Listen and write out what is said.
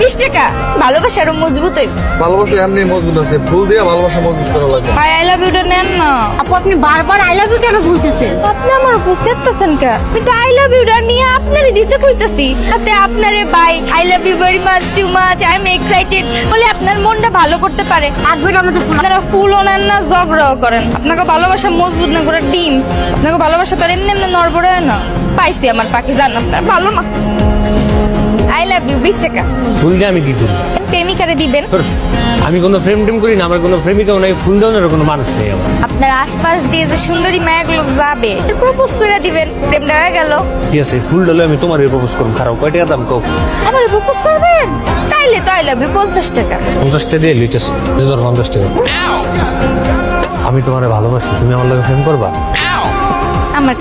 20 টাকা ভালোবাসা আরো মজবুত হইব। ভালোবাসা এমনি মজবুত আছে, ফুল দিয়ে ভালোবাসা মজবুত করা লাগে। ভাই আই লাভ ইউটা নেন না। আপু আপনি বারবার আই লাভ ইউ কেন বলতেছেন? আপনি আমার বুঝতেছেন কে? কিন্তু আই লাভ ইউটা নিয়ে আপনারই দিতে কইতাছি। তাতে আপনারে বাই I love you very much too much I am excited বলে আপনার মনটা ভালো করতে পারে। আসবেন আমাদের আপনারা ফুলও নেন না, ঝগড়াও করেন। আপনাকে ভালোবাসা মজবুত না করে ডিম। আপনাকে ভালোবাসা তো আর এমনি এমনি নড়বড়ে হয় না। পাইছি আমার পাখি, জান আপনার ভালো না। আই লাভ ইউ 20 টাকা ফুল দিয়ে আমি কি করি? প্রেমিকারে দিবেন। আমি কোনো প্রেম টেম করি না, আমার কোনো প্রেমিকাও নাই, ফুল দেওয়ার কোনো মানুষ নেই আমার। আপনার আশপাশ দিয়ে যে সুন্দরী মায়াগুলো যাবে প্রপোজ করে দিবেন, প্রেমটা হয়ে গেল। ঠিক আছে, ফুল ডলে আমি তোমার প্রপোজ করবো। খারাপ কয় টাকা দাম কও? আমার প্রপোজ করবেন? তাইলে তো আই লাভ ইউ 50 টাকা। 50 টাকা দিয়ে লিটাস, 50 টাকা। আমি তোমারে ভালোবাসি, তুমি আমার লগে প্রেম করবা? আমার